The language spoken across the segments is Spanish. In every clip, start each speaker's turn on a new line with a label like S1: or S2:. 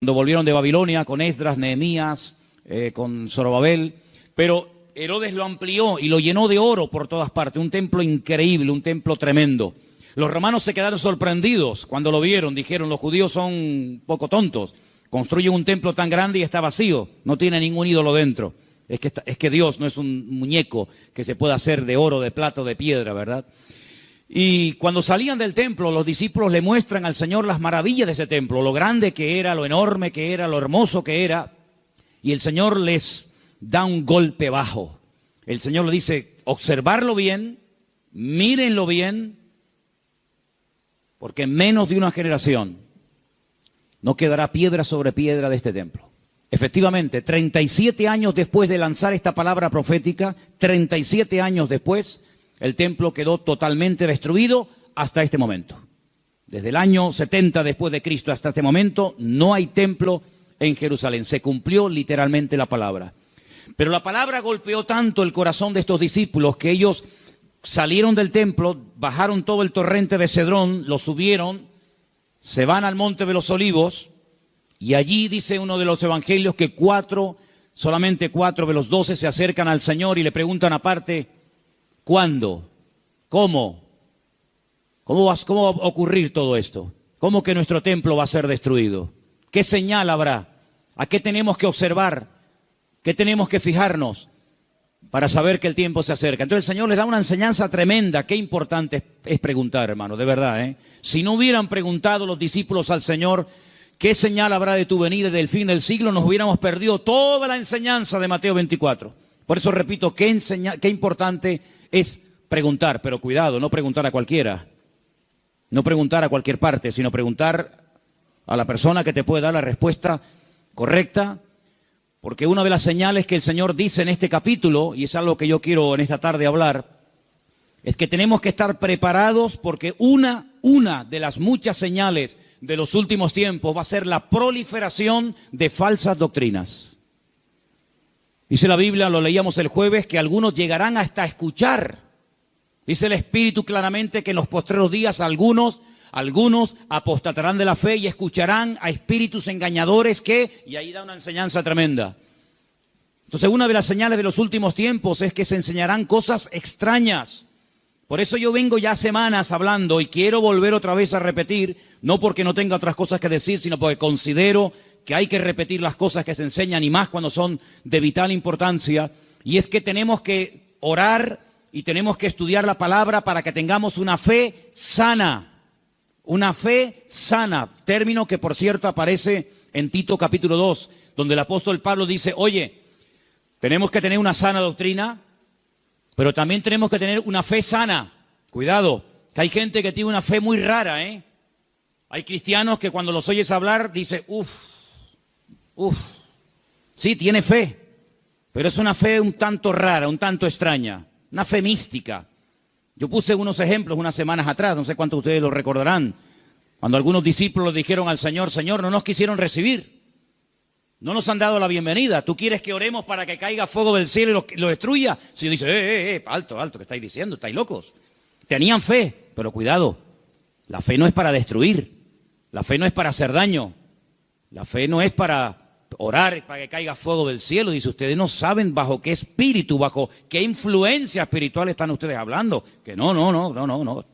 S1: cuando volvieron de Babilonia con Esdras, Nehemías, con Zorobabel, pero Herodes lo amplió y lo llenó de oro por todas partes, un templo increíble, un templo tremendo. Los romanos se quedaron sorprendidos cuando lo vieron, dijeron, los judíos son un poco tontos, construyen un templo tan grande y está vacío, no tiene ningún ídolo dentro. Es que Dios no es un muñeco que se pueda hacer de oro, de plata o de piedra, ¿verdad? Y cuando salían del templo, los discípulos le muestran al Señor las maravillas de ese templo, lo grande que era, lo enorme que era, lo hermoso que era. Y el Señor les da un golpe bajo. El Señor le dice, observarlo bien, mírenlo bien, porque en menos de una generación no quedará piedra sobre piedra de este templo. Efectivamente, 37 años después de lanzar esta palabra profética, 37 años después, el templo quedó totalmente destruido hasta este momento. Desde el año 70 después de Cristo hasta este momento, no hay templo en Jerusalén. Se cumplió literalmente la palabra. Pero la palabra golpeó tanto el corazón de estos discípulos que ellos salieron del templo, bajaron todo el torrente de Cedrón, lo subieron, se van al monte de los Olivos, y allí dice uno de los evangelios que solamente 4 de los 12 se acercan al Señor y le preguntan aparte, ¿cuándo? ¿Cómo? ¿Cómo va a ocurrir todo esto? ¿Cómo que nuestro templo va a ser destruido? ¿Qué señal habrá? ¿A qué tenemos que observar? ¿Qué tenemos que fijarnos para saber que el tiempo se acerca? Entonces el Señor les da una enseñanza tremenda. Qué importante es preguntar, hermano, de verdad, ¿eh? Si no hubieran preguntado los discípulos al Señor, ¿qué señal habrá de tu venida y del fin del siglo? Nos hubiéramos perdido toda la enseñanza de Mateo 24. Por eso repito, qué importante es preguntar, pero cuidado, no preguntar a cualquiera, no preguntar a cualquier parte, sino preguntar a la persona que te puede dar la respuesta correcta, porque una de las señales que el Señor dice en este capítulo, y es algo que yo quiero en esta tarde hablar, es que tenemos que estar preparados porque una de las muchas señales de los últimos tiempos va a ser la proliferación de falsas doctrinas. Dice la Biblia, lo leíamos el jueves, que algunos llegarán hasta escuchar. Dice el Espíritu claramente que en los postreros días algunos apostatarán de la fe y escucharán a espíritus engañadores y ahí da una enseñanza tremenda. Entonces una de las señales de los últimos tiempos es que se enseñarán cosas extrañas. Por eso yo vengo ya semanas hablando y quiero volver otra vez a repetir, no porque no tenga otras cosas que decir, sino porque considero que hay que repetir las cosas que se enseñan y más cuando son de vital importancia. Y es que tenemos que orar y tenemos que estudiar la palabra para que tengamos una fe sana. Una fe sana, término que por cierto aparece en Tito capítulo 2, donde el apóstol Pablo dice, oye, tenemos que tener una sana doctrina, pero también tenemos que tener una fe sana. Cuidado, que hay gente que tiene una fe muy rara, ¿eh? Hay cristianos que cuando los oyes hablar, dice, sí, tiene fe, pero es una fe un tanto rara, un tanto extraña, una fe mística. Yo puse unos ejemplos unas semanas atrás, no sé cuántos de ustedes lo recordarán, cuando algunos discípulos dijeron al Señor, Señor, no nos quisieron recibir, no nos han dado la bienvenida. ¿Tú quieres que oremos para que caiga fuego del cielo y lo destruya? Si yo dice, alto, ¿qué estáis diciendo? ¿Estáis locos? Tenían fe, pero cuidado, la fe no es para destruir, la fe no es para hacer daño, la fe no es para orar para que caiga fuego del cielo. Dice, ustedes no saben bajo qué espíritu, bajo qué influencia espiritual están ustedes hablando. Que no.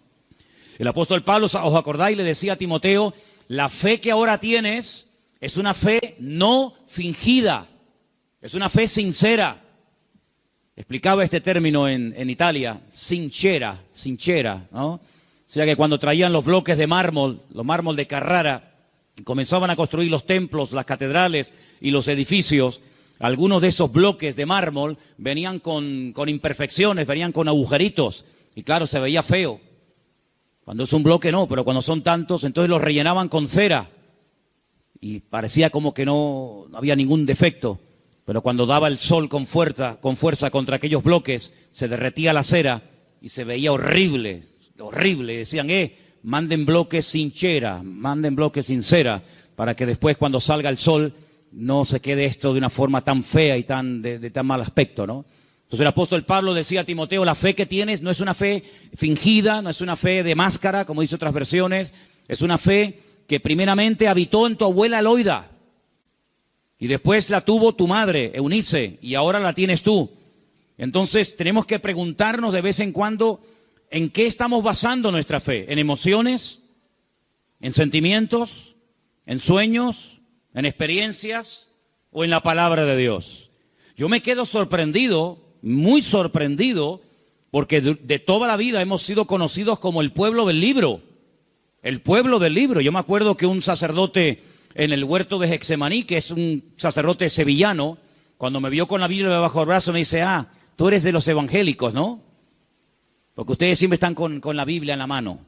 S1: El apóstol Pablo, ¿os acordáis? Le decía a Timoteo, la fe que ahora tienes es una fe no fingida, es una fe sincera. Explicaba este término en Italia, sincera, ¿no? O sea que cuando traían los bloques de mármol, los mármol de Carrara, comenzaban a construir los templos, las catedrales y los edificios, algunos de esos bloques de mármol venían con imperfecciones, venían con agujeritos, y claro, se veía feo. Cuando es un bloque no, pero cuando son tantos, entonces los rellenaban con cera, y parecía como que no había ningún defecto, pero cuando daba el sol con fuerza contra aquellos bloques, se derretía la cera y se veía horrible. Decían, manden bloques sin cera, manden bloques sin cera, para que después cuando salga el sol no se quede esto de una forma tan fea y de tan mal aspecto, ¿no? Entonces el apóstol Pablo decía a Timoteo, la fe que tienes no es una fe fingida, no es una fe de máscara, como dice otras versiones, es una fe que primeramente habitó en tu abuela Loida. Y después la tuvo tu madre, Eunice, y ahora la tienes tú. Entonces tenemos que preguntarnos de vez en cuando en qué estamos basando nuestra fe. ¿En emociones? ¿En sentimientos? ¿En sueños? ¿En experiencias? ¿O en la palabra de Dios? Yo me quedo sorprendido, muy sorprendido, porque de toda la vida hemos sido conocidos como el pueblo del libro. El pueblo del libro. Yo me acuerdo que un sacerdote en el huerto de Getsemaní, que es un sacerdote sevillano, cuando me vio con la Biblia bajo el brazo me dice, tú eres de los evangélicos, ¿no? Porque ustedes siempre están con la Biblia en la mano.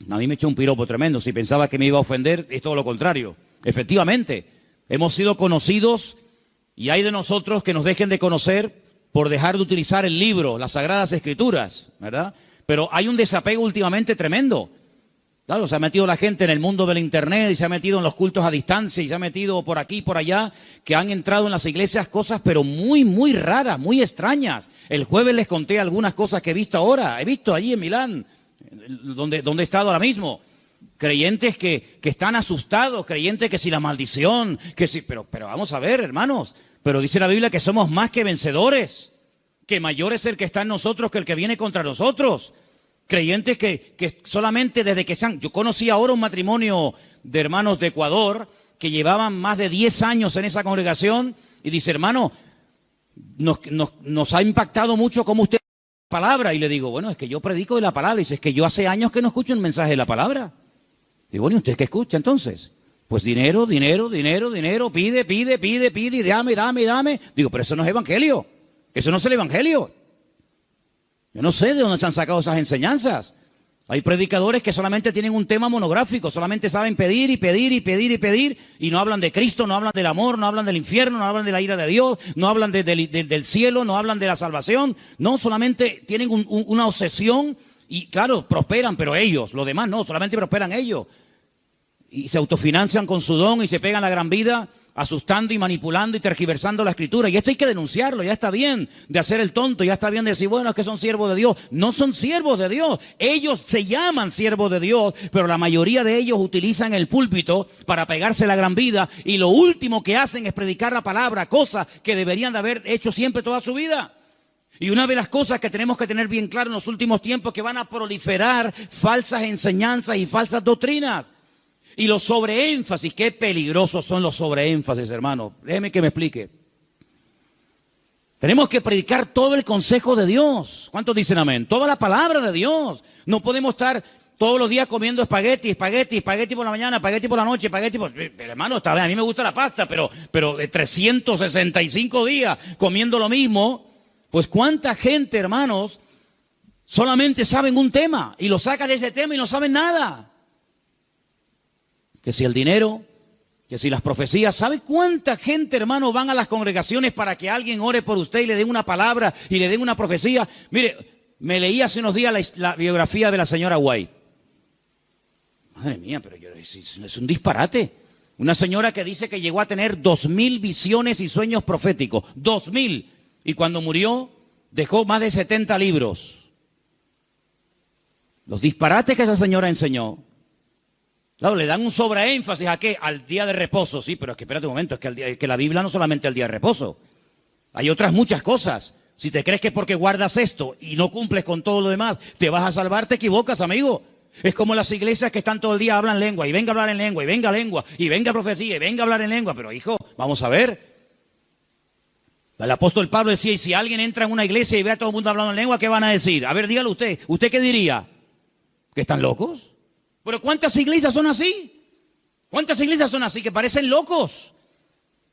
S1: A mí me echó un piropo tremendo. Si pensaba que me iba a ofender, es todo lo contrario. Efectivamente, hemos sido conocidos y hay de nosotros que nos dejen de conocer por dejar de utilizar el libro, las Sagradas Escrituras, ¿verdad? Pero hay un desapego últimamente tremendo. Claro, se ha metido la gente en el mundo del internet y se ha metido en los cultos a distancia y se ha metido por aquí y por allá, que han entrado en las iglesias cosas pero muy, muy raras, muy extrañas. El jueves les conté algunas cosas que he visto ahora. He visto allí en Milán, donde he estado ahora mismo. Creyentes que están asustados, creyentes que si la maldición, que si... Pero vamos a ver, hermanos, pero dice la Biblia que somos más que vencedores, que mayor es el que está en nosotros que el que viene contra nosotros. Creyentes que solamente desde que se han... Yo conocí ahora un matrimonio de hermanos de Ecuador que llevaban más de 10 años en esa congregación y dice, hermano, nos ha impactado mucho cómo usted la palabra. Y le digo, bueno, es que yo predico de la palabra. Y dice, es que yo hace años que no escucho un mensaje de la palabra. Digo, bueno, ¿y usted qué escucha entonces? Pues dinero, pide, y dame. Digo, pero eso no es evangelio. Eso no es el evangelio. Yo no sé de dónde se han sacado esas enseñanzas. Hay predicadores que solamente tienen un tema monográfico, solamente saben pedir y no hablan de Cristo, no hablan del amor, no hablan del infierno, no hablan de la ira de Dios, no hablan del cielo, no hablan de la salvación. No, solamente tienen una obsesión y claro, prosperan, pero ellos, los demás no, solamente prosperan ellos. Y se autofinancian con su don y se pegan la gran vida asustando y manipulando y tergiversando la escritura. Y esto hay que denunciarlo, ya está bien de hacer el tonto, ya está bien de decir, bueno, es que son siervos de Dios. No son siervos de Dios, ellos se llaman siervos de Dios, pero la mayoría de ellos utilizan el púlpito para pegarse la gran vida y lo último que hacen es predicar la palabra, cosa que deberían de haber hecho siempre toda su vida. Y una de las cosas que tenemos que tener bien claro en los últimos tiempos es que van a proliferar falsas enseñanzas y falsas doctrinas. Y los sobreénfasis, qué peligrosos son los sobreénfasis, hermano. Déjeme que me explique. Tenemos que predicar todo el consejo de Dios. ¿Cuántos dicen amén? Toda la palabra de Dios. No podemos estar todos los días comiendo espagueti por la mañana, espagueti por la noche, Pero hermano, está bien, a mí me gusta la pasta, pero 365 días comiendo lo mismo. Pues cuánta gente, hermanos, solamente saben un tema y lo sacan de ese tema y no saben nada. Que si el dinero, que si las profecías. ¿Sabe cuánta gente, hermano, van a las congregaciones para que alguien ore por usted y le den una palabra y le den una profecía? Mire, me leí hace unos días la biografía de la señora White. Madre mía, pero es un disparate. Una señora que dice que llegó a tener 2000 visiones y sueños proféticos. 2000. Y cuando murió, dejó más de 70 libros. Los disparates que esa señora enseñó. Claro, le dan un sobreénfasis ¿a qué? Al día de reposo, sí, pero es que espérate un momento, es que la Biblia no solamente el día de reposo. Hay otras muchas cosas. Si te crees que porque guardas esto y no cumples con todo lo demás, te vas a salvar, te equivocas, amigo. Es como las iglesias que están todo el día, hablan lengua, y venga a hablar en lengua, y venga profecía, y venga a hablar en lengua. Pero hijo, vamos a ver. El apóstol Pablo decía, y si alguien entra en una iglesia y ve a todo el mundo hablando en lengua, ¿qué van a decir? A ver, dígalo usted. ¿Usted qué diría? ¿Que están locos? Pero ¿cuántas iglesias son así? ¿Cuántas iglesias son así que parecen locos?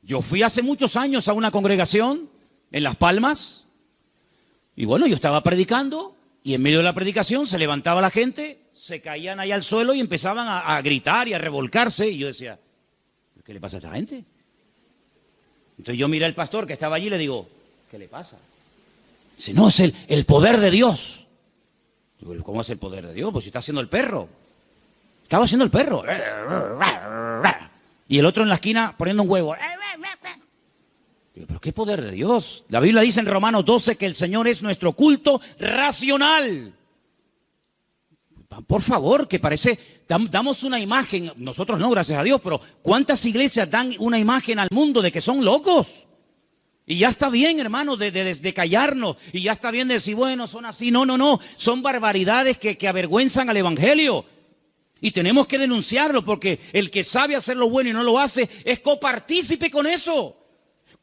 S1: Yo fui hace muchos años a una congregación en Las Palmas y bueno, yo estaba predicando y en medio de la predicación se levantaba la gente, se caían ahí al suelo y empezaban a gritar y a revolcarse y yo decía, ¿qué le pasa a esta gente? Entonces yo miré al pastor que estaba allí y le digo, ¿qué le pasa? Dice, no, es el poder de Dios. Digo, ¿cómo es el poder de Dios? Pues si está haciendo el perro. Estaba haciendo el perro. Y el otro en la esquina poniendo un huevo. Digo, ¿pero qué poder de Dios? La Biblia dice en Romanos 12 que el Señor es nuestro culto racional. Por favor, que parece, damos una imagen, nosotros no, gracias a Dios, pero ¿cuántas iglesias dan una imagen al mundo de que son locos? Y ya está bien, hermano, de callarnos, y ya está bien de decir, bueno, son así. No, son barbaridades que avergüenzan al evangelio. Y tenemos que denunciarlo, porque el que sabe hacer lo bueno y no lo hace, es copartícipe con eso.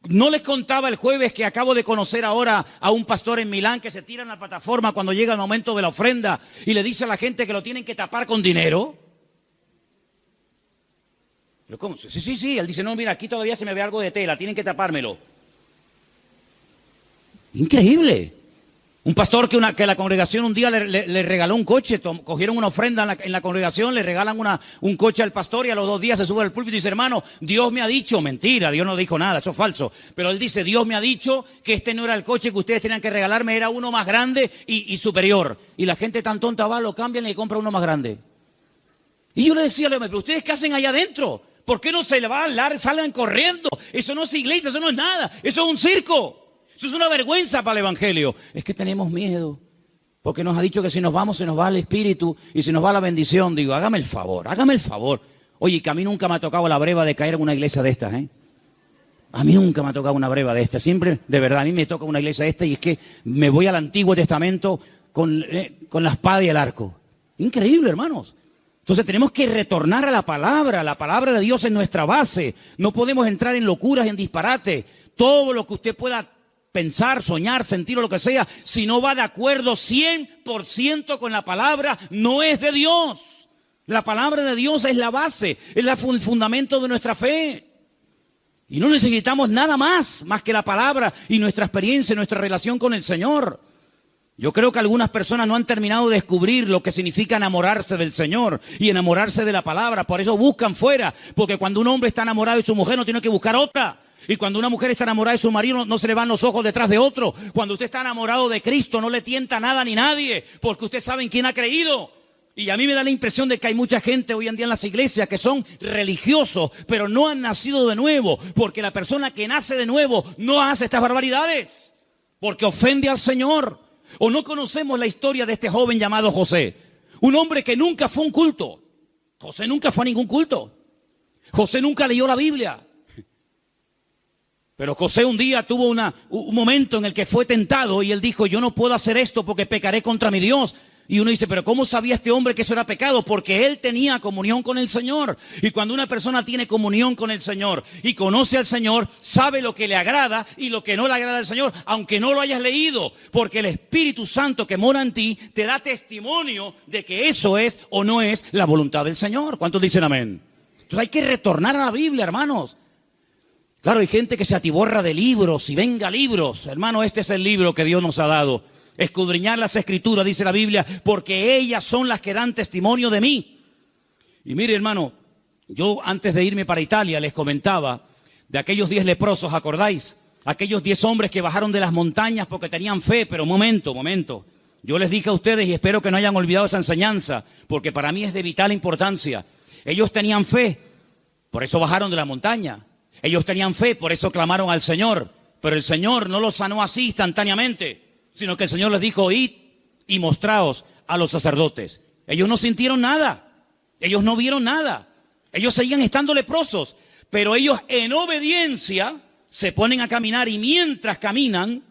S1: No les contaba el jueves que acabo de conocer ahora a un pastor en Milán que se tira en la plataforma cuando llega el momento de la ofrenda y le dice a la gente que lo tienen que tapar con dinero. ¿Pero cómo? Sí. Él dice, no, mira, aquí todavía se me ve algo de tela, tienen que tapármelo. Increíble. Un pastor que la congregación un día le regaló un coche, cogieron una ofrenda en la congregación, le regalan un coche al pastor y a los 2 días se sube al púlpito y dice, hermano, Dios me ha dicho, mentira, Dios no dijo nada, eso es falso, pero él dice, Dios me ha dicho que este no era el coche que ustedes tenían que regalarme, era uno más grande y superior. Y la gente tan tonta va, lo cambian y le compra uno más grande. Y yo le decía, pero ¿ustedes qué hacen allá adentro? ¿Por qué no se le va a hablar, salen corriendo? Eso no es iglesia, eso no es nada, eso es un circo. Eso es una vergüenza para el evangelio. Es que tenemos miedo, porque nos ha dicho que si nos vamos se nos va el espíritu y se nos va la bendición. Digo, hágame el favor. Oye, que a mí nunca me ha tocado la breva de caer en una iglesia de estas, ¿eh? A mí nunca me ha tocado una breva de estas. Siempre, de verdad, a mí me toca una iglesia de estas y es que me voy al Antiguo Testamento con la espada y el arco. Increíble, hermanos. Entonces tenemos que retornar a la palabra de Dios es nuestra base. No podemos entrar en locuras, en disparate. Todo lo que usted pueda pensar, soñar, sentir o lo que sea, si no va de acuerdo 100% con la palabra, no es de Dios. La palabra de Dios es la base, es el fundamento de nuestra fe. Y no necesitamos nada más que la palabra y nuestra experiencia, nuestra relación con el Señor. Yo creo que algunas personas no han terminado de descubrir lo que significa enamorarse del Señor y enamorarse de la palabra. Por eso buscan fuera, porque cuando un hombre está enamorado de su mujer no tiene que buscar otra. Y cuando una mujer está enamorada de su marido, no se le van los ojos detrás de otro. Cuando usted está enamorado de Cristo, no le tienta nada ni nadie, porque usted sabe en quién ha creído. Y a mí me da la impresión de que hay mucha gente hoy en día en las iglesias que son religiosos, pero no han nacido de nuevo, porque la persona que nace de nuevo no hace estas barbaridades, porque ofende al Señor. O no conocemos la historia de este joven llamado José, un hombre que nunca fue a un culto. José nunca fue a ningún culto. José nunca leyó la Biblia. Pero José un día tuvo un momento en el que fue tentado y él dijo, yo no puedo hacer esto porque pecaré contra mi Dios. Y uno dice, pero ¿cómo sabía este hombre que eso era pecado? Porque él tenía comunión con el Señor. Y cuando una persona tiene comunión con el Señor y conoce al Señor, sabe lo que le agrada y lo que no le agrada al Señor, aunque no lo hayas leído. Porque el Espíritu Santo que mora en ti te da testimonio de que eso es o no es la voluntad del Señor. ¿Cuántos dicen amén? Entonces hay que retornar a la Biblia, hermanos. Claro, hay gente que se atiborra de libros y venga libros. Hermano, este es el libro que Dios nos ha dado. Escudriñar las Escrituras, dice la Biblia, porque ellas son las que dan testimonio de mí. Y mire, hermano, yo antes de irme para Italia les comentaba de aquellos 10 leprosos, ¿acordáis? Aquellos 10 hombres que bajaron de las montañas porque tenían fe, pero momento. Yo les dije a ustedes y espero que no hayan olvidado esa enseñanza, porque para mí es de vital importancia. Ellos tenían fe, por eso bajaron de la montaña. Ellos tenían fe, por eso clamaron al Señor. Pero el Señor no los sanó así instantáneamente, sino que el Señor les dijo, id y mostraos a los sacerdotes. Ellos no sintieron nada. Ellos no vieron nada. Ellos seguían estando leprosos. Pero ellos en obediencia se ponen a caminar y mientras caminan,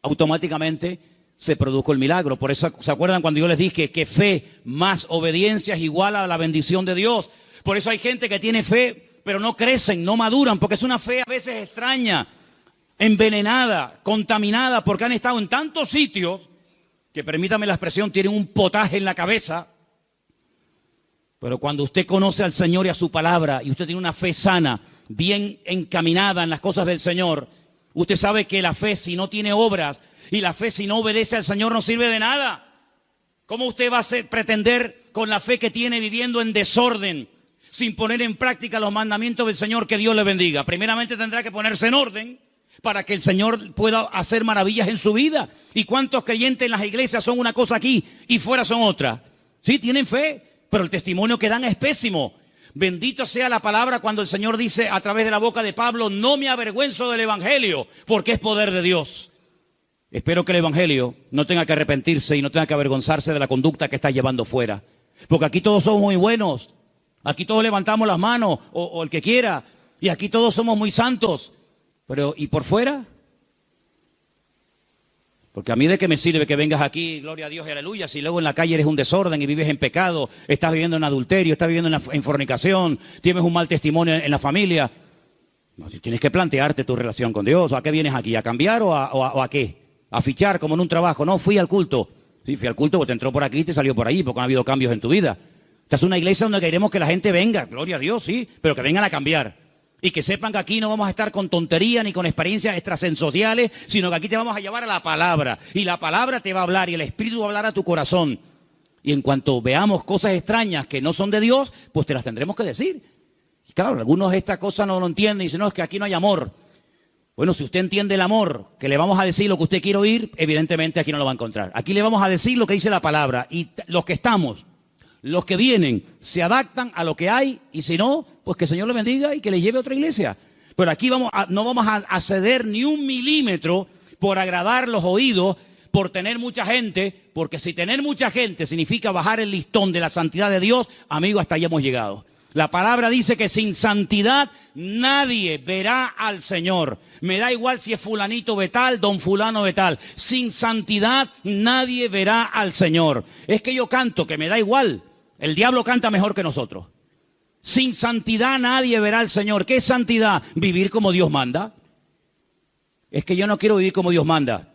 S1: automáticamente se produjo el milagro. Por eso, ¿se acuerdan cuando yo les dije que fe más obediencia es igual a la bendición de Dios? Por eso hay gente que tiene fe, pero no crecen, no maduran, porque es una fe a veces extraña, envenenada, contaminada, porque han estado en tantos sitios que, permítame la expresión, tienen un potaje en la cabeza. Pero cuando usted conoce al Señor y a su palabra, y usted tiene una fe sana, bien encaminada en las cosas del Señor, usted sabe que la fe, si no tiene obras, y la fe, si no obedece al Señor, no sirve de nada. ¿Cómo usted va a pretender con la fe que tiene viviendo en desorden, sin poner en práctica los mandamientos del Señor? Que Dios le bendiga. Primeramente tendrá que ponerse en orden para que el Señor pueda hacer maravillas en su vida. ¿Y cuántos creyentes en las iglesias son una cosa aquí y fuera son otra? Sí, tienen fe, pero el testimonio que dan es pésimo. Bendito sea la palabra cuando el Señor dice a través de la boca de Pablo, no me avergüenzo del evangelio, porque es poder de Dios. Espero que el Evangelio no tenga que arrepentirse y no tenga que avergonzarse de la conducta que está llevando fuera. Porque aquí todos somos muy buenos. Aquí todos levantamos las manos, o el que quiera. Y aquí todos somos muy santos. Pero, ¿y por fuera? Porque a mí de qué me sirve que vengas aquí, gloria a Dios y aleluya, si luego en la calle eres un desorden y vives en pecado, estás viviendo en adulterio, estás viviendo en fornicación, tienes un mal testimonio en la familia. No, tienes que plantearte tu relación con Dios. ¿A qué vienes aquí? ¿A cambiar o a qué? A fichar como en un trabajo. No, fui al culto. Sí, fui al culto porque te entró por aquí y te salió por ahí, porque no ha habido cambios en tu vida. Esta es una iglesia donde queremos que la gente venga, gloria a Dios, sí, pero que vengan a cambiar. Y que sepan que aquí no vamos a estar con tontería ni con experiencias extrasensoriales, sino que aquí te vamos a llevar a la palabra. Y la palabra te va a hablar y el Espíritu va a hablar a tu corazón. Y en cuanto veamos cosas extrañas que no son de Dios, pues te las tendremos que decir. Y claro, algunos esta cosa no lo entienden y dicen, no, es que aquí no hay amor. Bueno, si usted entiende el amor, que le vamos a decir lo que usted quiere oír, evidentemente aquí no lo va a encontrar. Aquí le vamos a decir lo que dice la palabra. Y los que estamos, los que vienen, se adaptan a lo que hay, y si no, pues que el Señor le bendiga y que le lleve a otra iglesia. Pero aquí no vamos a ceder ni un milímetro por agradar los oídos, por tener mucha gente, porque si tener mucha gente significa bajar el listón de la santidad de Dios, amigo, hasta ahí hemos llegado. La palabra dice que sin santidad nadie verá al Señor. Me da igual si es fulanito de tal, don fulano de tal. Sin santidad nadie verá al Señor. Es que yo canto, que me da igual. El diablo canta mejor que nosotros. Sin santidad nadie verá al Señor. ¿Qué es santidad? Vivir como Dios manda. Es que yo no quiero vivir como Dios manda.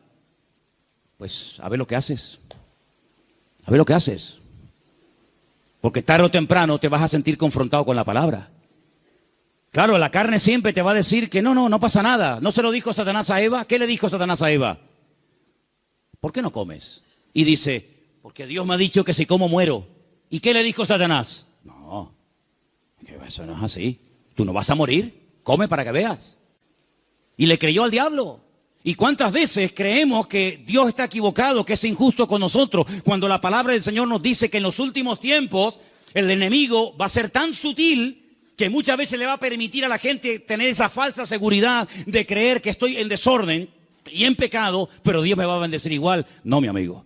S1: Pues a ver lo que haces. A ver lo que haces. Porque tarde o temprano te vas a sentir confrontado con la palabra. Claro, la carne siempre te va a decir que no pasa nada. ¿No se lo dijo Satanás a Eva? ¿Qué le dijo Satanás a Eva? ¿Por qué no comes? Y dice, porque Dios me ha dicho que si como muero. ¿Y qué le dijo Satanás? No, eso no es así. Tú no vas a morir. Come para que veas. Y le creyó al diablo. ¿Y cuántas veces creemos que Dios está equivocado, que es injusto con nosotros, cuando la palabra del Señor nos dice que en los últimos tiempos el enemigo va a ser tan sutil que muchas veces le va a permitir a la gente tener esa falsa seguridad de creer que estoy en desorden y en pecado, pero Dios me va a bendecir igual? No, mi amigo.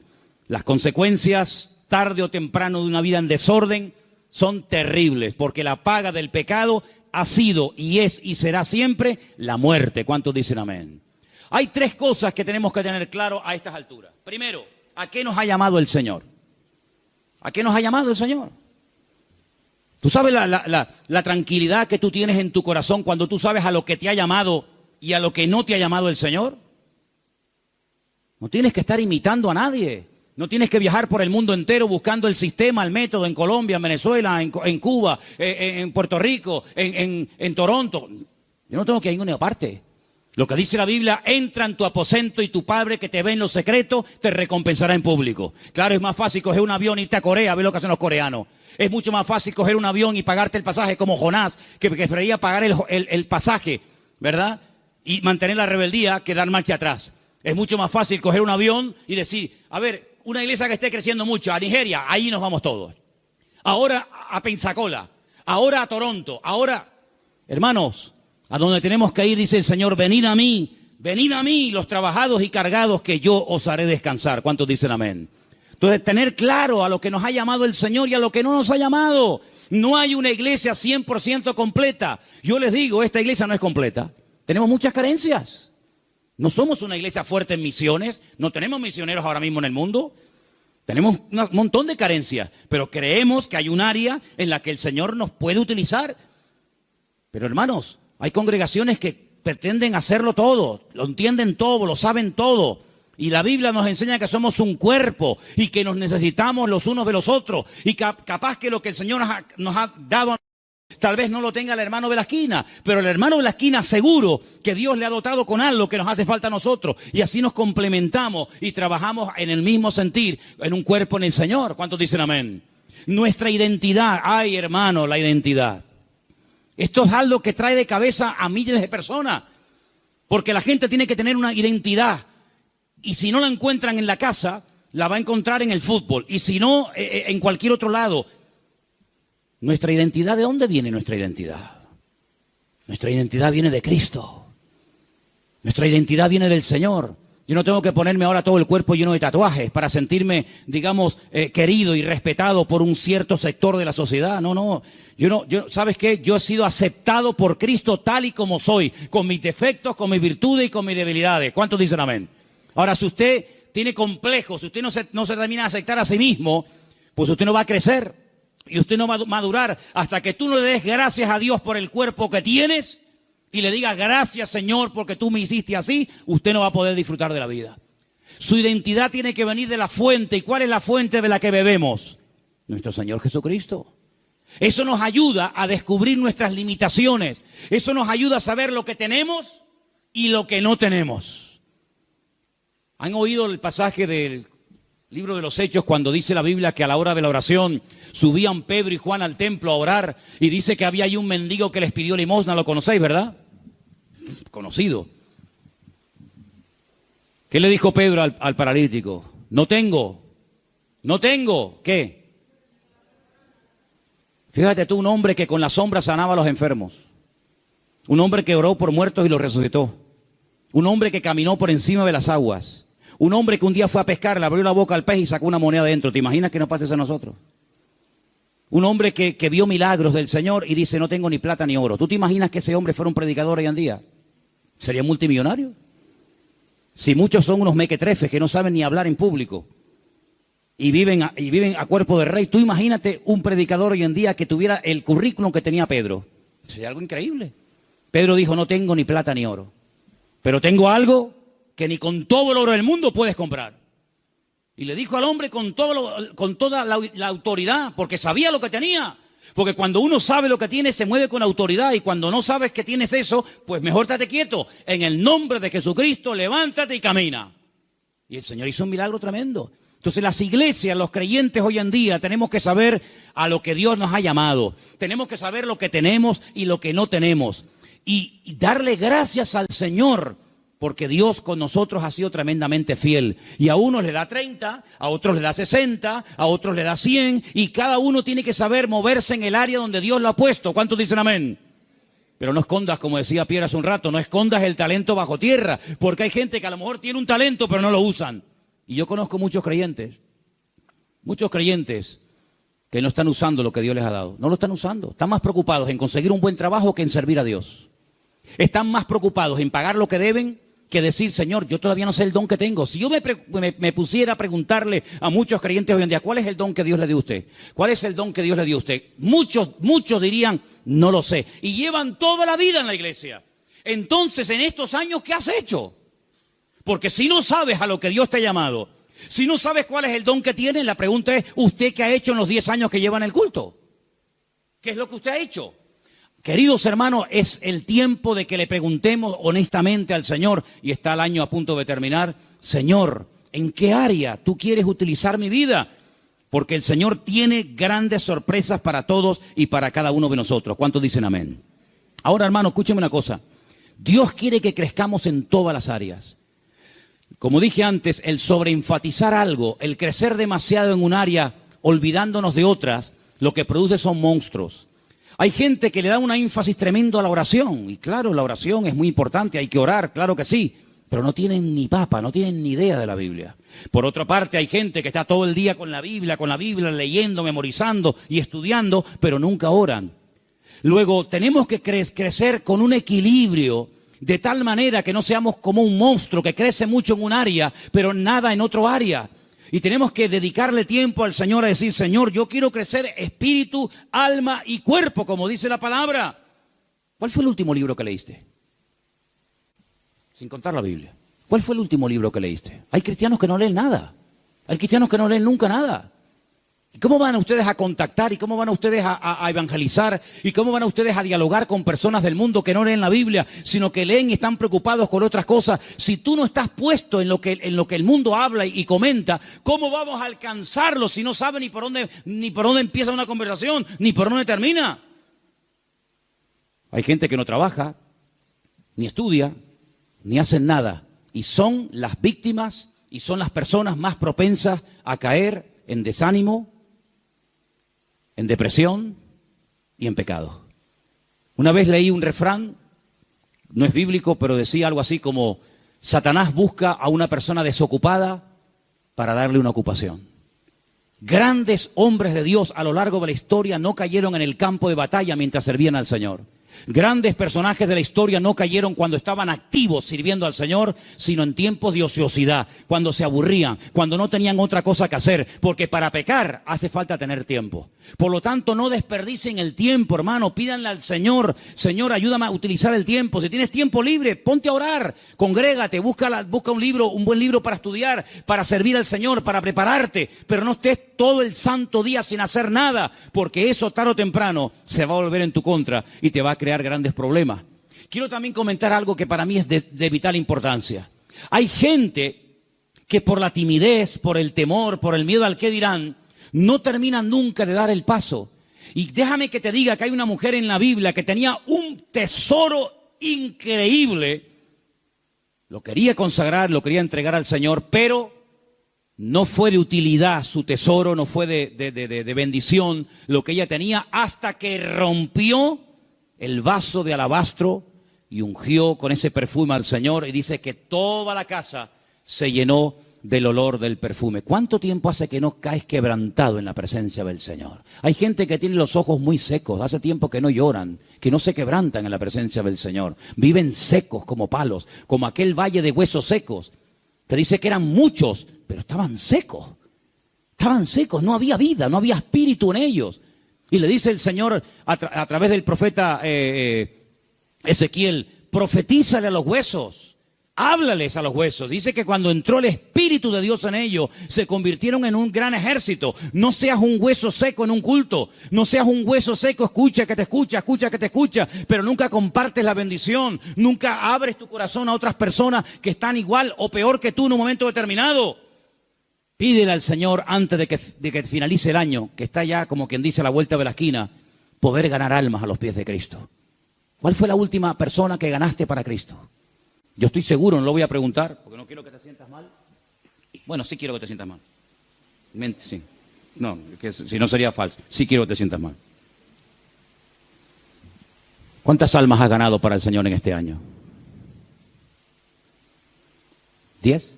S1: Las consecuencias, tarde o temprano, de una vida en desorden son terribles, porque la paga del pecado ha sido y es y será siempre la muerte. ¿Cuántos dicen amén? Hay tres cosas que tenemos que tener claro a estas alturas. Primero, ¿a qué nos ha llamado el Señor? ¿A qué nos ha llamado el Señor? ¿Tú sabes la tranquilidad que tú tienes en tu corazón cuando tú sabes a lo que te ha llamado y a lo que no te ha llamado el Señor? No tienes que estar imitando a nadie. No tienes que viajar por el mundo entero buscando el sistema, el método en Colombia, en Venezuela, en Cuba, en Puerto Rico, en Toronto. Yo no tengo que ir a ninguna parte. Lo que dice la Biblia, entra en tu aposento y tu Padre que te ve en lo secreto te recompensará en público. Claro, es más fácil coger un avión y irte a Corea a ver lo que hacen los coreanos. Es mucho más fácil coger un avión y pagarte el pasaje como Jonás, que preferiría pagar el pasaje, ¿verdad? Y mantener la rebeldía que dar marcha atrás. Es mucho más fácil coger un avión y decir, a ver, una iglesia que esté creciendo mucho, a Nigeria, ahí nos vamos todos. Ahora a Pensacola, ahora a Toronto, ahora, hermanos, a donde tenemos que ir, dice el Señor, venid a mí, los trabajados y cargados, que yo os haré descansar. ¿Cuántos dicen amén? Entonces, tener claro a lo que nos ha llamado el Señor y a lo que no nos ha llamado. No hay una iglesia 100% completa. Yo les digo, esta iglesia no es completa. Tenemos muchas carencias. No somos una iglesia fuerte en misiones, no tenemos misioneros ahora mismo en el mundo. Tenemos un montón de carencias, pero creemos que hay un área en la que el Señor nos puede utilizar. Pero hermanos, hay congregaciones que pretenden hacerlo todo, lo entienden todo, lo saben todo. Y la Biblia nos enseña que somos un cuerpo y que nos necesitamos los unos de los otros. Y capaz que lo que el Señor nos ha dado, tal vez no lo tenga el hermano de la esquina, pero el hermano de la esquina seguro que Dios le ha dotado con algo que nos hace falta a nosotros. Y así nos complementamos y trabajamos en el mismo sentir, en un cuerpo en el Señor. ¿Cuántos dicen amén? Nuestra identidad, ay hermano, la identidad. Esto es algo que trae de cabeza a miles de personas, porque la gente tiene que tener una identidad, y si no la encuentran en la casa, la va a encontrar en el fútbol, y si no, en cualquier otro lado. Nuestra identidad, ¿de dónde viene nuestra identidad? Nuestra identidad viene de Cristo. Nuestra identidad viene del Señor. Yo no tengo que ponerme ahora todo el cuerpo lleno de tatuajes para sentirme, digamos, querido y respetado por un cierto sector de la sociedad. No. ¿Sabes qué? Yo he sido aceptado por Cristo tal y como soy, con mis defectos, con mis virtudes y con mis debilidades. ¿Cuántos dicen amén? Ahora, si usted tiene complejos, si usted no se termina de aceptar a sí mismo, pues usted no va a crecer y usted no va a madurar hasta que tú no le des gracias a Dios por el cuerpo que tienes y le diga gracias Señor porque tú me hiciste así, usted no va a poder disfrutar de la vida. Su identidad tiene que venir de la fuente. ¿Y cuál es la fuente de la que bebemos? Nuestro Señor Jesucristo. Eso nos ayuda a descubrir nuestras limitaciones. Eso nos ayuda a saber lo que tenemos y lo que no tenemos. ¿Han oído el pasaje del libro de los Hechos cuando dice la Biblia que a la hora de la oración subían Pedro y Juan al templo a orar y dice que había ahí un mendigo que les pidió limosna? Lo conocéis, ¿verdad? Conocido. ¿Qué le dijo Pedro al paralítico? No tengo. ¿Qué? Fíjate tú, un hombre que con la sombra sanaba a los enfermos. Un hombre que oró por muertos y los resucitó. Un hombre que caminó por encima de las aguas. Un hombre que un día fue a pescar, le abrió la boca al pez y sacó una moneda dentro. ¿Te imaginas que no pase eso a nosotros? Un hombre que vio milagros del Señor y dice, no tengo ni plata ni oro. ¿Tú te imaginas que ese hombre fuera un predicador hoy en día? ¿Sería multimillonario? Si muchos son unos mequetrefes que no saben ni hablar en público y viven a cuerpo de rey, tú imagínate un predicador hoy en día que tuviera el currículum que tenía Pedro. Sería algo increíble. Pedro dijo, no tengo ni plata ni oro, pero tengo algo que ni con todo el oro del mundo puedes comprar. Y le dijo al hombre con toda la autoridad, porque sabía lo que tenía. Porque cuando uno sabe lo que tiene, se mueve con autoridad. Y cuando no sabes que tienes eso, pues mejor estate quieto. En el nombre de Jesucristo, levántate y camina. Y el Señor hizo un milagro tremendo. Entonces las iglesias, los creyentes hoy en día, tenemos que saber a lo que Dios nos ha llamado. Tenemos que saber lo que tenemos y lo que no tenemos. Y darle gracias al Señor, porque Dios con nosotros ha sido tremendamente fiel. Y a unos le da 30, a otros le da 60, a otros le da 100. Y cada uno tiene que saber moverse en el área donde Dios lo ha puesto. ¿Cuántos dicen amén? Pero no escondas, como decía Pierre hace un rato, no escondas el talento bajo tierra. Porque hay gente que a lo mejor tiene un talento, pero no lo usan. Y yo conozco muchos creyentes que no están usando lo que Dios les ha dado. No lo están usando. Están más preocupados en conseguir un buen trabajo que en servir a Dios. Están más preocupados en pagar lo que deben que decir, Señor, yo todavía no sé el don que tengo. Si yo me pusiera a preguntarle a muchos creyentes hoy en día, ¿cuál es el don que Dios le dio a usted? ¿Cuál es el don que Dios le dio a usted? Muchos dirían, no lo sé. Y llevan toda la vida en la iglesia. Entonces, en estos años, ¿qué has hecho? Porque si no sabes a lo que Dios te ha llamado, si no sabes cuál es el don que tienes, la pregunta es, ¿usted qué ha hecho en los 10 años que lleva en el culto? ¿Qué es lo que usted ha hecho? Queridos hermanos, es el tiempo de que le preguntemos honestamente al Señor, y está el año a punto de terminar, Señor, ¿en qué área tú quieres utilizar mi vida? Porque el Señor tiene grandes sorpresas para todos y para cada uno de nosotros. ¿Cuántos dicen amén? Ahora, hermano, escúcheme una cosa. Dios quiere que crezcamos en todas las áreas. Como dije antes, el sobreenfatizar algo, el crecer demasiado en un área, olvidándonos de otras, lo que produce son monstruos. Hay gente que le da un énfasis tremendo a la oración. Y claro, la oración es muy importante, hay que orar, claro que sí. Pero no tienen ni papa, no tienen ni idea de la Biblia. Por otra parte, hay gente que está todo el día con la Biblia, leyendo, memorizando y estudiando, pero nunca oran. Luego, tenemos que crecer con un equilibrio, de tal manera que no seamos como un monstruo que crece mucho en un área, pero nada en otro área. Y tenemos que dedicarle tiempo al Señor a decir, Señor, yo quiero crecer espíritu, alma y cuerpo, como dice la palabra. ¿Cuál fue el último libro que leíste? Sin contar la Biblia. ¿Cuál fue el último libro que leíste? Hay cristianos que no leen nada. Hay cristianos que no leen nunca nada. ¿Y cómo van ustedes a contactar? ¿Y cómo van ustedes a evangelizar? ¿Y cómo van ustedes a dialogar con personas del mundo que no leen la Biblia, sino que leen y están preocupados con otras cosas? Si tú no estás puesto en lo que el mundo habla y comenta, ¿cómo vamos a alcanzarlo si no sabe ni por dónde empieza una conversación, ni por dónde termina? Hay gente que no trabaja, ni estudia, ni hacen nada. Y son las víctimas y son las personas más propensas a caer en desánimo, en depresión y en pecado. Una vez leí un refrán, no es bíblico, pero decía algo así como, Satanás busca a una persona desocupada para darle una ocupación. Grandes hombres de Dios a lo largo de la historia no cayeron en el campo de batalla mientras servían al Señor. Grandes personajes de la historia no cayeron cuando estaban activos sirviendo al Señor, sino en tiempos de ociosidad, cuando se aburrían, cuando no tenían otra cosa que hacer, porque para pecar hace falta tener tiempo. Por lo tanto, no desperdicien el tiempo, hermano, pídanle al Señor: Señor, ayúdame a utilizar el tiempo. Si tienes tiempo libre, ponte a orar, congrégate, busca un libro, un buen libro para estudiar, para servir al Señor, para prepararte, pero no estés todo el santo día sin hacer nada, porque eso tarde o temprano se va a volver en tu contra y te va a crear grandes problemas. Quiero también comentar algo que para mí es de vital importancia. Hay gente que por la timidez, por el temor, por el miedo al qué dirán, no terminan nunca de dar el paso. Y déjame que te diga que hay una mujer en la Biblia que tenía un tesoro increíble, lo quería consagrar, lo quería entregar al Señor, pero no fue de utilidad su tesoro, no fue de bendición lo que ella tenía, hasta que rompió el vaso de alabastro y ungió con ese perfume al Señor, y dice que toda la casa se llenó del olor del perfume. ¿Cuánto tiempo hace que no caes quebrantado en la presencia del Señor? Hay gente que tiene los ojos muy secos, hace tiempo que no lloran, que no se quebrantan en la presencia del Señor. Viven secos como palos, como aquel valle de huesos secos, que dice que eran muchos, pero estaban secos, no había vida, no había espíritu en ellos. Y le dice el Señor a través del profeta Ezequiel: profetízale a los huesos, háblales a los huesos. Dice que cuando entró el Espíritu de Dios en ellos, se convirtieron en un gran ejército. No seas un hueso seco en un culto, no seas un hueso seco, escucha que te escucha, pero nunca compartes la bendición, nunca abres tu corazón a otras personas que están igual o peor que tú en un momento determinado. Pídele al Señor antes de que finalice el año, que está ya como quien dice a la vuelta de la esquina, poder ganar almas a los pies de Cristo. ¿Cuál fue la última persona que ganaste para Cristo? Yo estoy seguro, no lo voy a preguntar, porque no quiero que te sientas mal. Bueno, sí quiero que te sientas mal. Sí. No, que si no sería falso. Sí quiero que te sientas mal. ¿Cuántas almas has ganado para el Señor en este año? ¿10?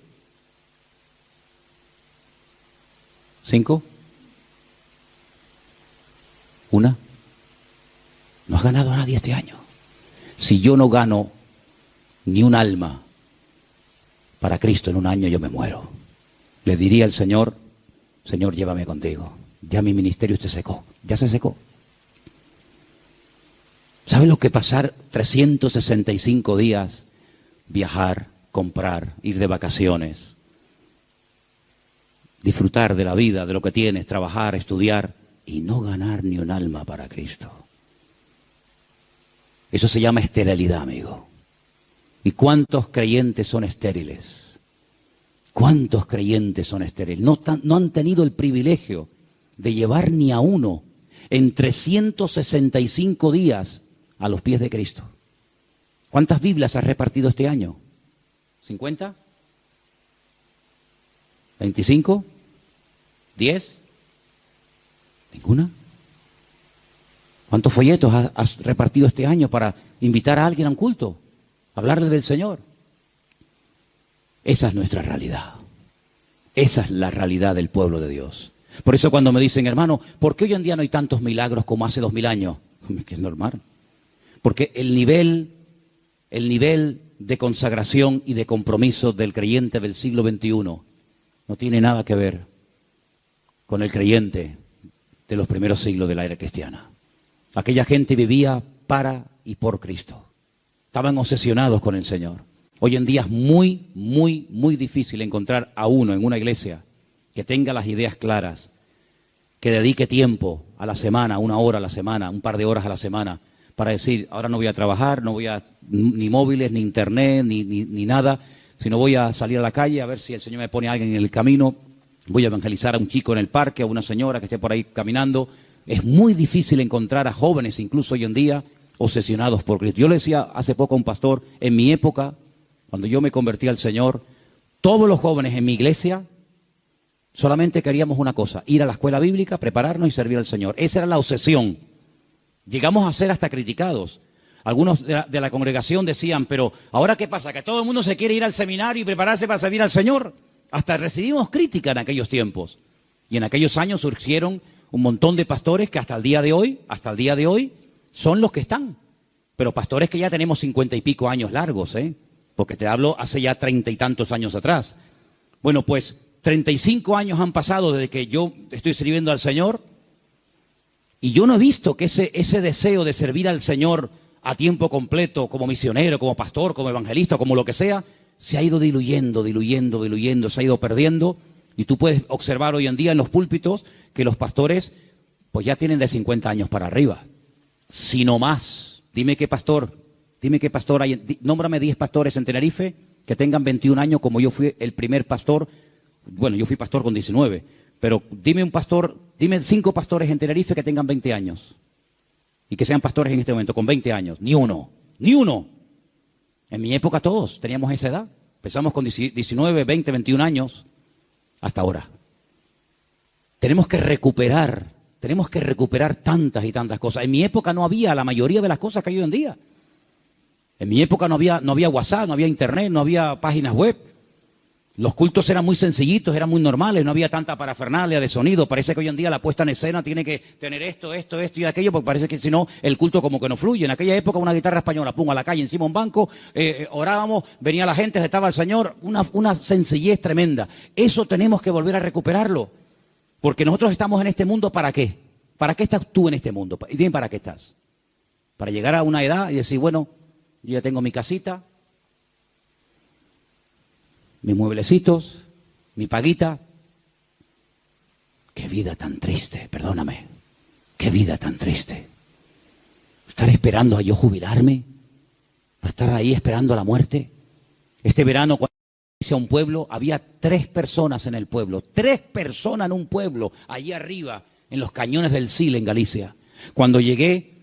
S1: ¿5? ¿1? No has ganado a nadie este año. Si yo no gano ni un alma para Cristo en un año, yo me muero. Le diría al Señor: Señor, llévame contigo. Ya mi ministerio se secó, ya se secó. ¿Sabes lo que pasar 365 días, viajar, comprar, ir de vacaciones, disfrutar de la vida, de lo que tienes, trabajar, estudiar y no ganar ni un alma para Cristo? Eso se llama esterilidad, amigo. ¿Y cuántos creyentes son estériles? ¿Cuántos creyentes son estériles? No han tenido el privilegio de llevar ni a uno en 365 días a los pies de Cristo. ¿Cuántas Biblias has repartido este año? ¿50? ¿25? ¿10? ¿Ninguna? ¿Cuántos folletos has repartido este año para invitar a alguien a un culto? Hablarle del Señor. Esa es nuestra realidad. Esa es la realidad del pueblo de Dios. Por eso cuando me dicen: hermano, ¿por qué hoy en día no hay tantos milagros como hace 2000 años? Que es normal. Porque el nivel de consagración y de compromiso del creyente del siglo XXI no tiene nada que ver con el creyente de los primeros siglos de la era cristiana. Aquella gente vivía para y por Cristo. Estaban obsesionados con el Señor. Hoy en día es muy, muy, muy difícil encontrar a uno en una iglesia que tenga las ideas claras, que dedique tiempo a la semana, 1 hora a la semana, un par de horas a la semana, para decir: ahora no voy a trabajar, no voy a ni móviles, ni internet, ni nada, sino voy a salir a la calle a ver si el Señor me pone a alguien en el camino, voy a evangelizar a un chico en el parque, a una señora que esté por ahí caminando. Es muy difícil encontrar a jóvenes, incluso hoy en día, obsesionados por Cristo. Yo le decía hace poco a un pastor: en mi época, cuando yo me convertí al Señor, todos los jóvenes en mi iglesia solamente queríamos una cosa: ir a la escuela bíblica, prepararnos y servir al Señor. Esa era la obsesión. Llegamos a ser hasta criticados, Algunos de la congregación decían, pero ¿ahora qué pasa? ¿Que todo el mundo se quiere ir al seminario y prepararse para servir al Señor? Hasta recibimos crítica en aquellos tiempos. Y en aquellos años surgieron un montón de pastores que hasta el día de hoy, son los que están. Pero pastores que ya tenemos 50 y pico años largos, porque te hablo hace ya 30 y tantos años atrás. Bueno, pues 35 años han pasado desde que yo estoy sirviendo al Señor y yo no he visto que ese deseo de servir al Señor a tiempo completo, como misionero, como pastor, como evangelista, como lo que sea, se ha ido diluyendo, se ha ido perdiendo. Y tú puedes observar hoy en día en los púlpitos que los pastores pues ya tienen de 50 años para arriba, si no más. Dime qué pastor hay, nómbrame 10 pastores en Tenerife que tengan 21 años como yo fui el primer pastor. Bueno, yo fui pastor con 19, pero dime 5 pastores en Tenerife que tengan 20 años y que sean pastores en este momento con 20 años. Ni uno. En mi época todos teníamos esa edad. Empezamos con 19, 20, 21 años hasta ahora. Tenemos que recuperar tantas y tantas cosas. En mi época no había la mayoría de las cosas que hay hoy en día. En mi época no había WhatsApp, no había internet, no había páginas web. Los cultos eran muy sencillitos, eran muy normales, no había tanta parafernalia de sonido. Parece que hoy en día la puesta en escena tiene que tener esto y aquello, porque parece que si no, el culto como que no fluye. En aquella época una guitarra española, pum, a la calle, encima un banco, orábamos, venía la gente, estaba el Señor, una sencillez tremenda. Eso tenemos que volver a recuperarlo, porque nosotros estamos en este mundo, ¿para qué? ¿Para qué estás tú en este mundo? Y bien, ¿para qué estás? Para llegar a una edad y decir, bueno, yo ya tengo mi casita, mis mueblecitos, mi paguita. Qué vida tan triste, perdóname. Qué vida tan triste. Estar esperando a yo jubilarme, a estar ahí esperando a la muerte. Este verano, cuando hice a un pueblo, había 3 personas en el pueblo. 3 personas en un pueblo, allí arriba, en los cañones del Sil, en Galicia. Cuando llegué,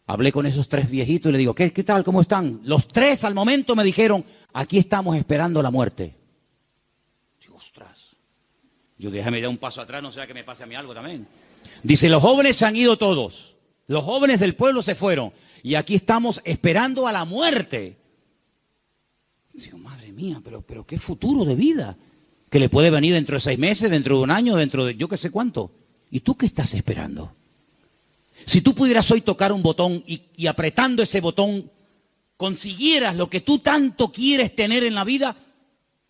S1: hablé con esos 3 viejitos y le digo, ¿qué tal? ¿Cómo están? Los 3 al momento me dijeron, aquí estamos esperando la muerte. Digo, ostras. Yo déjame dar un paso atrás, no sea que me pase a mí algo también. Dice, los jóvenes se han ido todos. Los jóvenes del pueblo se fueron. Y aquí estamos esperando a la muerte. Digo, madre mía, pero qué futuro de vida. Que le puede venir dentro de 6 meses, dentro de un año, dentro de yo qué sé cuánto. ¿Y tú qué estás esperando? Si tú pudieras hoy tocar un botón y apretando ese botón consiguieras lo que tú tanto quieres tener en la vida,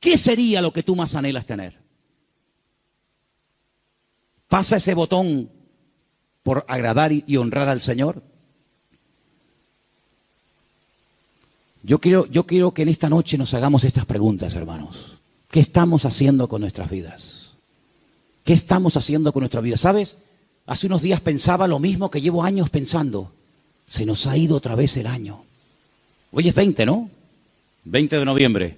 S1: ¿qué sería lo que tú más anhelas tener? ¿Pasa ese botón por agradar y honrar al Señor? Yo quiero que en esta noche nos hagamos estas preguntas, hermanos. ¿Qué estamos haciendo con nuestras vidas? ¿Qué estamos haciendo con nuestras vidas? ¿Sabes? Hace unos días pensaba lo mismo que llevo años pensando. Se nos ha ido otra vez el año. Hoy es 20, ¿no? 20 de noviembre.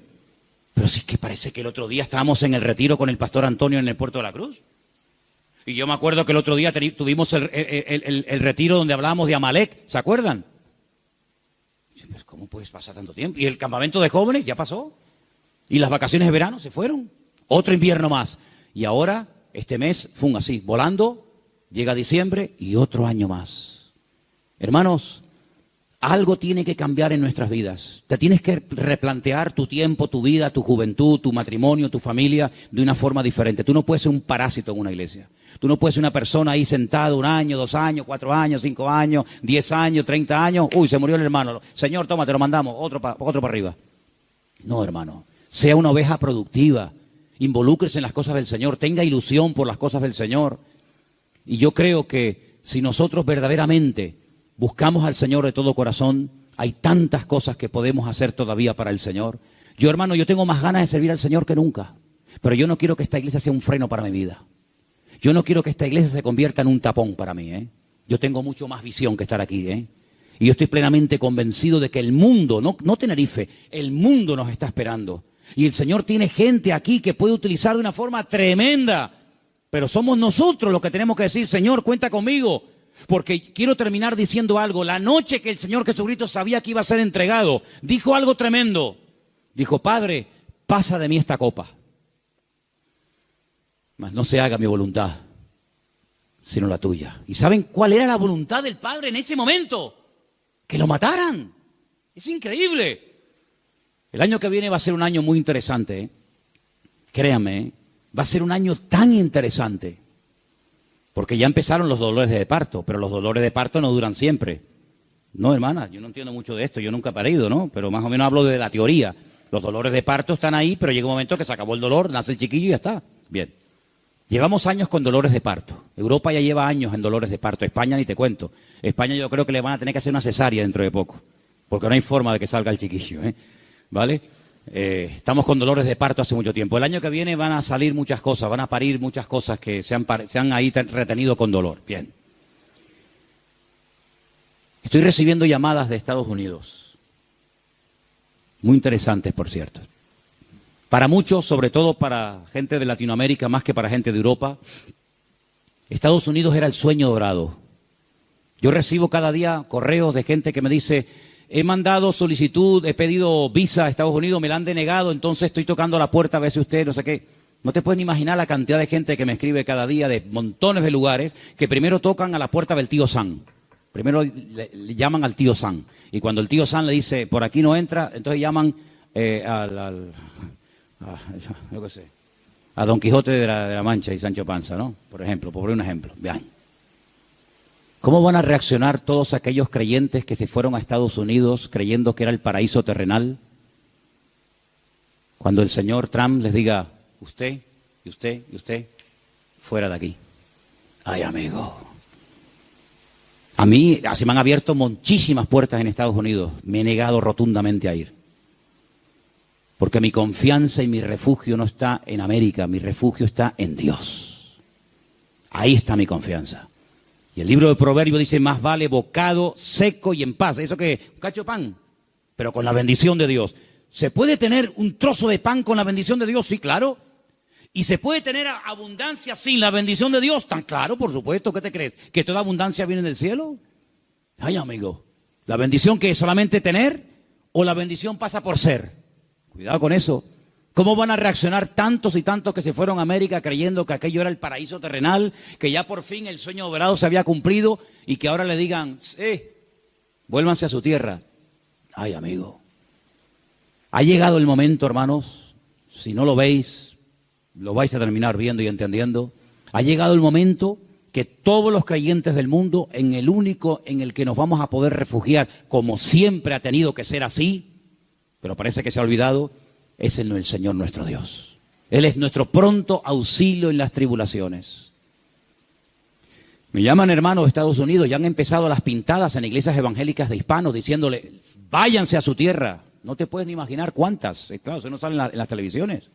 S1: Pero sí que parece que el otro día estábamos en el retiro con el pastor Antonio en el Puerto de la Cruz. Y yo me acuerdo que el otro día tuvimos el retiro donde hablábamos de Amalek. ¿Se acuerdan? Pues, ¿cómo puedes pasar tanto tiempo? Y el campamento de jóvenes ya pasó. Y las vacaciones de verano se fueron. Otro invierno más. Y ahora, este mes, así, volando. Llega diciembre y otro año más. Hermanos, algo tiene que cambiar en nuestras vidas. Te tienes que replantear tu tiempo, tu vida, tu juventud, tu matrimonio, tu familia de una forma diferente. Tú no puedes ser un parásito en una iglesia. Tú no puedes ser una persona ahí sentada 1 año, 2 años, 4 años, 5 años, 10 años, 30 años. Uy, se murió el hermano. Señor, toma, te lo mandamos. Otro para arriba. No, hermano. Sea una oveja productiva. Involúcrese en las cosas del Señor. Tenga ilusión por las cosas del Señor. Y yo creo que si nosotros verdaderamente buscamos al Señor de todo corazón, hay tantas cosas que podemos hacer todavía para el Señor. Yo, hermano, yo tengo más ganas de servir al Señor que nunca. Pero yo no quiero que esta iglesia sea un freno para mi vida. Yo no quiero que esta iglesia se convierta en un tapón para mí. Yo tengo mucho más visión que estar aquí. Y yo estoy plenamente convencido de que el mundo, no Tenerife, el mundo nos está esperando. Y el Señor tiene gente aquí que puede utilizar de una forma tremenda. Pero somos nosotros los que tenemos que decir, Señor, cuenta conmigo. Porque quiero terminar diciendo algo. La noche que el Señor Jesucristo sabía que iba a ser entregado, dijo algo tremendo. Dijo, Padre, pasa de mí esta copa. Mas no se haga mi voluntad, sino la tuya. ¿Y saben cuál era la voluntad del Padre en ese momento? que lo mataran. Es increíble. El año que viene va a ser un año muy interesante, ¿eh? Créanme, ¿eh? Va a ser un año tan interesante. Porque ya empezaron los dolores de parto, pero los dolores de parto no duran siempre. No, hermana, yo no entiendo mucho de esto, yo nunca he parido, ¿no? Pero más o menos hablo de la teoría. Los dolores de parto están ahí, pero llega un momento que se acabó el dolor, nace el chiquillo y ya está. Bien. Llevamos años con dolores de parto. Europa ya lleva años en dolores de parto. España ni te cuento. España yo creo que le van a tener que hacer una cesárea dentro de poco. Porque no hay forma de que salga el chiquillo, ¿eh? ¿Vale? Estamos con dolores de parto hace mucho tiempo. El año que viene van a salir muchas cosas, van a parir muchas cosas que se han ahí retenido con dolor. Bien. Estoy recibiendo llamadas de Estados Unidos. Muy interesantes, por cierto. Para muchos, sobre todo para gente de Latinoamérica, más que para gente de Europa, Estados Unidos era el sueño dorado. Yo recibo cada día correos de gente que me dice: he mandado solicitud, he pedido visa a Estados Unidos, me la han denegado, entonces estoy tocando la puerta a ver si usted, no sé qué. No te puedes ni imaginar la cantidad de gente que me escribe cada día de montones de lugares que primero tocan a la puerta del tío Sam. Primero le llaman al tío Sam. Y cuando el tío Sam le dice, por aquí no entra, entonces llaman yo qué sé, a Don Quijote de la Mancha y Sancho Panza, ¿no? Por ejemplo, por un ejemplo. Vean. ¿Cómo van a reaccionar todos aquellos creyentes que se fueron a Estados Unidos creyendo que era el paraíso terrenal? Cuando el señor Trump les diga, usted, y usted, y usted, fuera de aquí. Ay, amigo. A mí se me han abierto muchísimas puertas en Estados Unidos. Me he negado rotundamente a ir. Porque mi confianza y mi refugio no está en América, mi refugio está en Dios. Ahí está mi confianza. Y el libro de Proverbios dice, más vale bocado seco y en paz. ¿Eso qué? Un cacho de pan, pero con la bendición de Dios. ¿Se puede tener un trozo de pan con la bendición de Dios? Sí, claro. ¿Y se puede tener abundancia sin la bendición de Dios? Tan claro, por supuesto. ¿Qué te crees? ¿Que toda abundancia viene del cielo? Ay, amigo. ¿La bendición que es solamente tener o la bendición pasa por ser? Cuidado con eso. ¿Cómo van a reaccionar tantos y tantos que se fueron a América creyendo que aquello era el paraíso terrenal, que ya por fin el sueño dorado se había cumplido y que ahora le digan, vuélvanse a su tierra? Ay, amigo. Ha llegado el momento, hermanos, si no lo veis, lo vais a terminar viendo y entendiendo. Ha llegado el momento que todos los creyentes del mundo, en el único en el que nos vamos a poder refugiar, como siempre ha tenido que ser así, pero parece que se ha olvidado, es el Señor nuestro Dios. Él es nuestro pronto auxilio en las tribulaciones. Me llaman hermanos de Estados Unidos, ya han empezado las pintadas en iglesias evangélicas de hispanos diciéndole, váyanse a su tierra. No te puedes ni imaginar cuántas. Claro, eso no sale en las televisiones.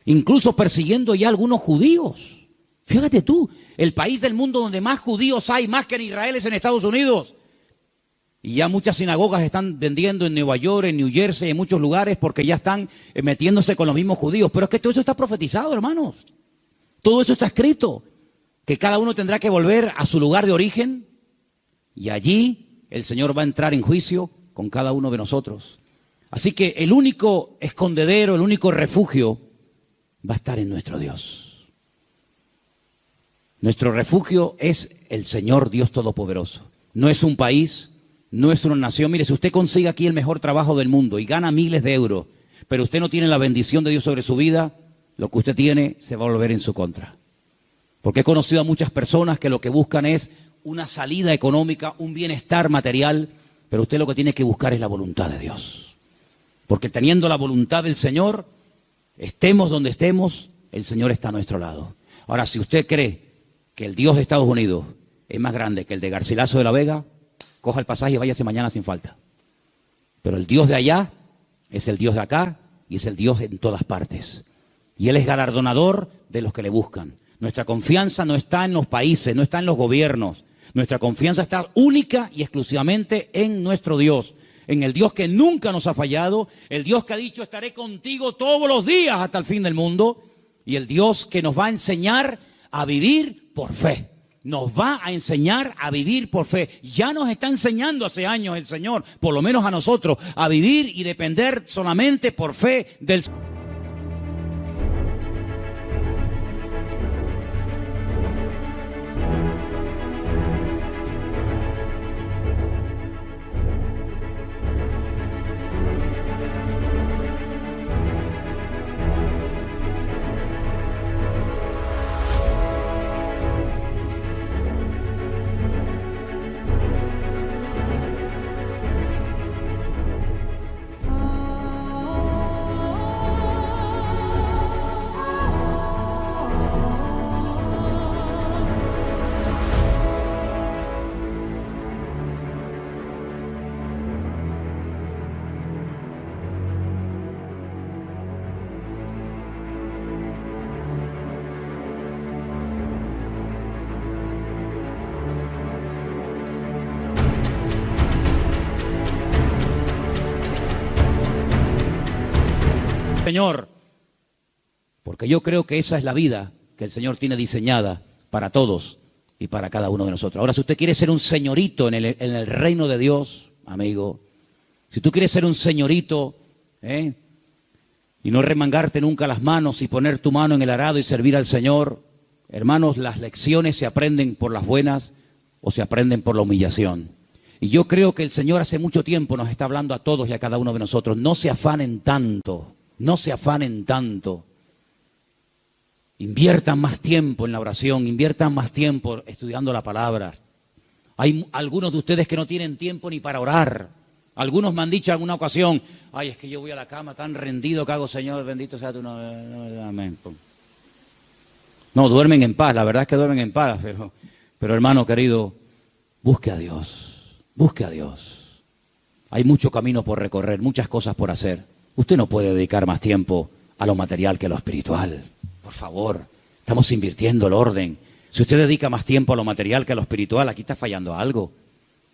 S1: Incluso persiguiendo ya a algunos judíos. Fíjate tú, el país del mundo donde más judíos hay, más que en Israel, es en Estados Unidos. Y ya muchas sinagogas están vendiendo en Nueva York, en New Jersey, en muchos lugares, porque ya están metiéndose con los mismos judíos. Pero es que todo eso está profetizado, hermanos. Todo eso está escrito. Que cada uno tendrá que volver a su lugar de origen. Y allí el Señor va a entrar en juicio con cada uno de nosotros. Así que el único escondedero, el único refugio va a estar en nuestro Dios. Nuestro refugio es el Señor Dios Todopoderoso. No es un país, no es una nación. Mire, si usted consigue aquí el mejor trabajo del mundo y gana miles de euros, pero usted no tiene la bendición de Dios sobre su vida, lo que usted tiene se va a volver en su contra. Porque he conocido a muchas personas que lo que buscan es una salida económica, un bienestar material, pero usted lo que tiene que buscar es la voluntad de Dios. Porque teniendo la voluntad del Señor, estemos donde estemos, el Señor está a nuestro lado. Ahora, si usted cree que el Dios de Estados Unidos es más grande que el de Garcilaso de la Vega, coja el pasaje y váyase mañana sin falta. Pero el Dios de allá es el Dios de acá y es el Dios en todas partes. Y Él es galardonador de los que le buscan. Nuestra confianza no está en los países, no está en los gobiernos. Nuestra confianza está única y exclusivamente en nuestro Dios. En el Dios que nunca nos ha fallado. El Dios que ha dicho, estaré contigo todos los días hasta el fin del mundo. Y el Dios que nos va a enseñar a vivir por fe. Nos va a enseñar a vivir por fe. Ya nos está enseñando hace años el Señor, por lo menos a nosotros, a vivir y depender solamente por fe del Señor. Señor. Porque yo creo que esa es la vida que el Señor tiene diseñada para todos y para cada uno de nosotros. Ahora, si usted quiere ser un señorito en el reino de Dios, amigo, si tú quieres ser un señorito, y no remangarte nunca las manos y poner tu mano en el arado y servir al Señor, hermanos, las lecciones se aprenden por las buenas o se aprenden por la humillación. Y yo creo que el Señor hace mucho tiempo nos está hablando a todos y a cada uno de nosotros. No se afanen tanto, no se afanen tanto. Inviertan más tiempo en la oración, inviertan más tiempo estudiando la palabra. Hay algunos de ustedes que no tienen tiempo ni para orar. Algunos me han dicho en alguna ocasión, ay, es que yo voy a la cama tan rendido que hago, Señor, bendito sea tu nombre. Amén. No, duermen en paz, la verdad es que duermen en paz, pero hermano querido, busque a Dios, busque a Dios. Hay mucho camino por recorrer, muchas cosas por hacer. Usted no puede dedicar más tiempo a lo material que a lo espiritual. Por favor, estamos invirtiendo el orden. Si usted dedica más tiempo a lo material que a lo espiritual, aquí está fallando algo.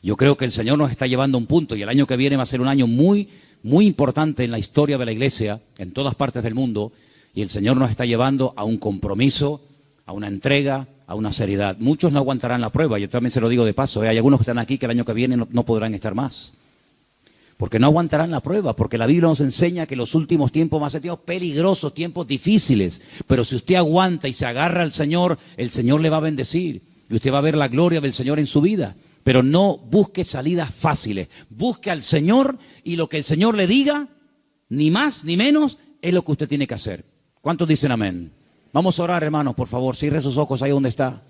S1: Yo creo que el Señor nos está llevando a un punto y el año que viene va a ser un año muy, muy importante en la historia de la Iglesia, en todas partes del mundo, y el Señor nos está llevando a un compromiso, a una entrega, a una seriedad. Muchos no aguantarán la prueba, yo también se lo digo de paso, hay algunos que están aquí que el año que viene no podrán estar más, porque no aguantarán la prueba, porque la Biblia nos enseña que los últimos tiempos van a ser tiempos peligrosos, tiempos difíciles, pero si usted aguanta y se agarra al Señor, el Señor le va a bendecir, y usted va a ver la gloria del Señor en su vida. Pero no busque salidas fáciles, busque al Señor y lo que el Señor le diga, ni más ni menos, es lo que usted tiene que hacer. ¿Cuántos dicen amén? Vamos a orar, hermanos, por favor, cierre sus ojos ahí donde está.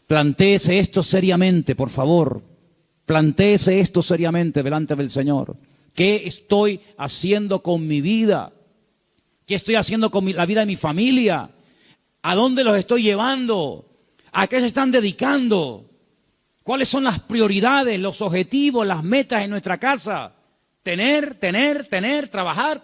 S1: Plantéese esto seriamente, por favor. Plantéese esto seriamente delante del Señor. ¿Qué estoy haciendo con mi vida? ¿Qué estoy haciendo con la vida de mi familia? ¿A dónde los estoy llevando? ¿A qué se están dedicando? ¿Cuáles son las prioridades, los objetivos, las metas en nuestra casa? Tener, trabajar,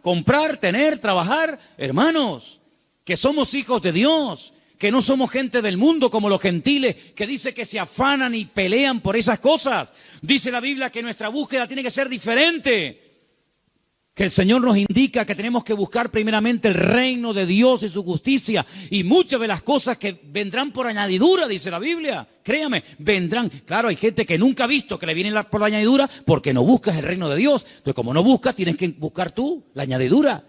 S1: comprar, trabajar. Hermanos, que somos hijos de Dios, que no somos gente del mundo como los gentiles, que dice que se afanan y pelean por esas cosas. Dice la Biblia que nuestra búsqueda tiene que ser diferente. Que el Señor nos indica que tenemos que buscar primeramente el reino de Dios y su justicia. Y muchas de las cosas que vendrán por añadidura, dice la Biblia. Créame, vendrán. Claro, hay gente que nunca ha visto que le vienen por la añadidura porque no buscas el reino de Dios. Entonces, como no buscas, tienes que buscar tú la añadidura.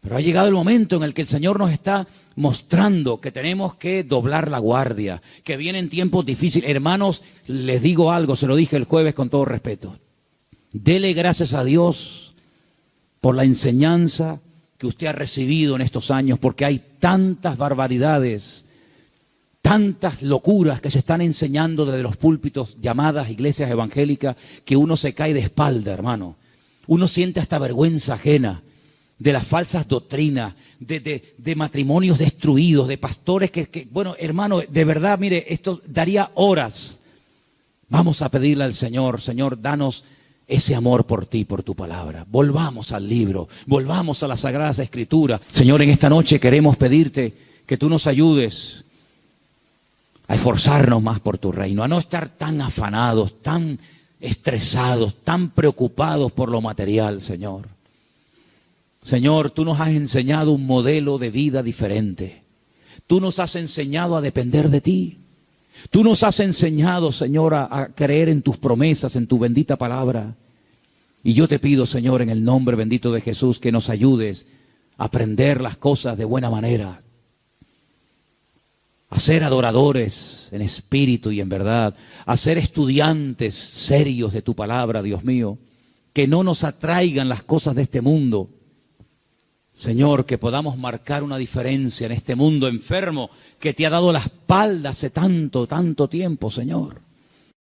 S1: Pero ha llegado el momento en el que el Señor nos está mostrando que tenemos que doblar la guardia, que vienen tiempos difíciles. Hermanos, les digo algo, se lo dije el jueves con todo respeto. Dele gracias a Dios por la enseñanza que usted ha recibido en estos años, porque hay tantas barbaridades, tantas locuras que se están enseñando desde los púlpitos llamadas iglesias evangélicas, que uno se cae de espalda, hermano. Uno siente hasta vergüenza ajena de las falsas doctrinas, de matrimonios destruidos, de pastores que, bueno, hermano, de verdad, mire, esto daría horas. Vamos a pedirle al Señor, Señor, danos ese amor por ti, por tu palabra. Volvamos al libro, volvamos a las Sagradas Escrituras. Señor, en esta noche queremos pedirte que tú nos ayudes a esforzarnos más por tu reino, a no estar tan afanados, tan estresados, tan preocupados por lo material, Señor. Señor, tú nos has enseñado un modelo de vida diferente. Tú nos has enseñado a depender de ti. Tú nos has enseñado, Señor, a creer en tus promesas, en tu bendita palabra. Y yo te pido, Señor, en el nombre bendito de Jesús, que nos ayudes a aprender las cosas de buena manera, a ser adoradores en espíritu y en verdad, a ser estudiantes serios de tu palabra, Dios mío, que no nos atraigan las cosas de este mundo. Señor, que podamos marcar una diferencia en este mundo enfermo que te ha dado la espalda hace tanto, tanto tiempo, Señor.